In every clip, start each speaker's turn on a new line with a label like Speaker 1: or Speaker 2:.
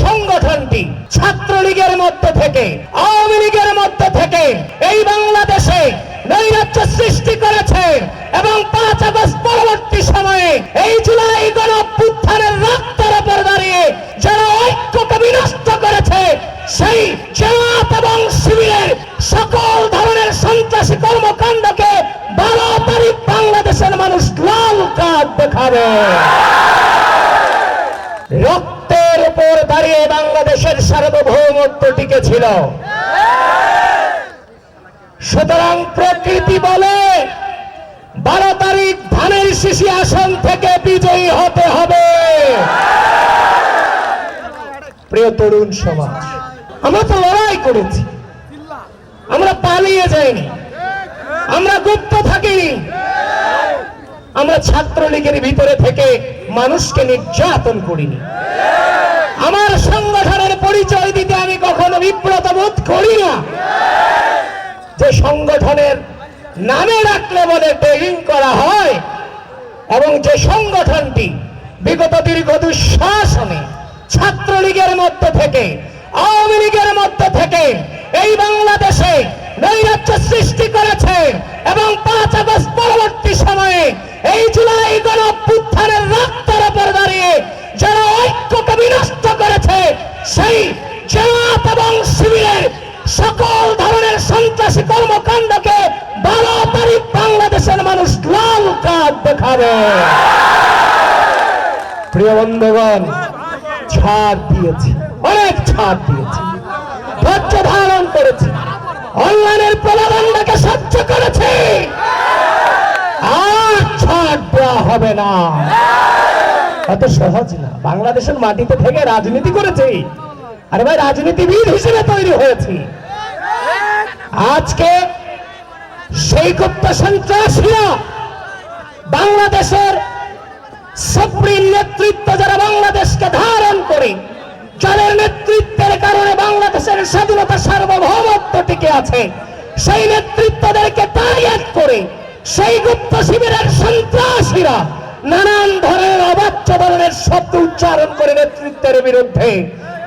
Speaker 1: সংগঠনটি ছাত্রলীগের মধ্যে থেকে, আওয়ামী লীগের মধ্যে থেকে এই বাংলাদেশে নৈরাজ্য সৃষ্টি করেছে এবং 5 আগস্ট পরবর্তী সময়ে এই জুলাই গণঅভ্যুত্থানের রক্তের উপর দাঁড়িয়ে যারা ঐক্যকে বিনষ্ট করেছে, সেই জামাত এবং শিবিরের সকল ধরনের সন্ত্রাসী কর্মকাণ্ডকে 12 তারিখ বাংলাদেশের মানুষ লাল কার্ড দেখাবে। রক্তের উপর দাঁড়িয়ে বাংলাদেশের সার্বভৌমত্ব টিকে ছিল। সুতরাং প্রকৃতি বলে 12 তারিখ ধানের শীষী আসন থেকে বিজয়ী হতে হবে। প্রিয় তরুণ সমাজ, আমরা তো লড়াই করেছি, আমরা পালিয়ে যাইনি, আমরা গুপ্ত থাকিনি, আমরা ছাত্রলীগের ভিতরে থেকে মানুষকে নির্যাতন করিনি। আমার সংগঠনের পরিচয় দিতে আমি কখনো বিব্রত বোধ করি না। যে সংগঠনের নামে রাখলে বলে ট্রেনিং করা হয় এবং যে সংগঠনটি বিগত দীর্ঘ দুঃশাসনে ছাত্রলীগের মধ্যে থেকে, আওয়ামী লীগের মধ্যে থেকে এই বাংলাদেশে নৈরাজ্য সৃষ্টি করেছে এবং 5 আগস্ট পরবর্তী সময়ে এই জুলাই গণঅভ্যুত্থানের রক্তের উপর দাঁড়িয়ে যারা ঐক্যকে বিনষ্ট করেছে, সেই জামাত এবং শিবিরের সকল ধরনের সন্ত্রাসী কর্মকাণ্ডকে 12 তারিখ বাংলাদেশের মানুষ লাল কার্ড দেখাবে। প্রিয় বন্ধুগণ, ছাড় দিয়েছি, অনেক ছাড় দিয়েছি, ধৈর্য ধারণ করেছি, অনলাইনের প্রলোভনটাকে সহ্য করেছি, আর ছাড় দেওয়া হবে না। এত সহজ না। বাংলাদেশের মাটিতে থেকে রাজনীতি করেছি, আরে ভাই রাজনীতিবিদ হিসেবে তৈরি হয়েছি। আজকে সেই গুপ্ত সন্ত্রাসীরা বাংলাদেশের সুপ্রিম নেতৃত্ব যারা বাংলাদেশকে ধারণ করে, যাদের নেতৃত্বের কারণে বাংলাদেশের স্বাধীনতা সার্বভৌমত্ব টিকে আছে, সেই নেতৃত্বদেরকে টার্গেট করে সেই গুপ্ত শিবিরের সন্ত্রাসীরা নানান ধরনের অবাচ্য ধরনের শব্দ উচ্চারণ করে নেতৃত্বের বিরুদ্ধে।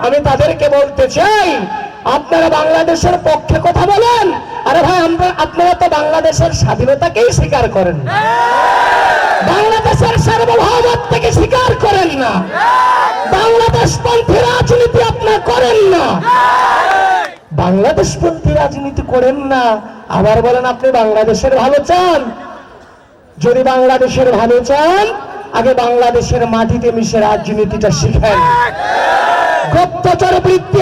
Speaker 1: আমি তাদেরকে বলতে চাই, আপনারা বাংলাদেশের পক্ষে কথা বলেন, আরে ভাই আপনারা তো বাংলাদেশের স্বাধীনতাকেই স্বীকার করেন না, বাংলাদেশের সার্বভৌমত্বকে স্বীকার করেন না, বাংলাদেশপন্থী রাজনীতি আপনারা করেন না, বাংলাদেশপন্থী রাজনীতি করেন না, আবার বলেন আপনি বাংলাদেশের ভালো চান। যদি বাংলাদেশের ভালো চান, আগে বাংলাদেশের মাটিতে মিশে রাজনীতিটা শিখেন। গুপ্তচর বৃত্তি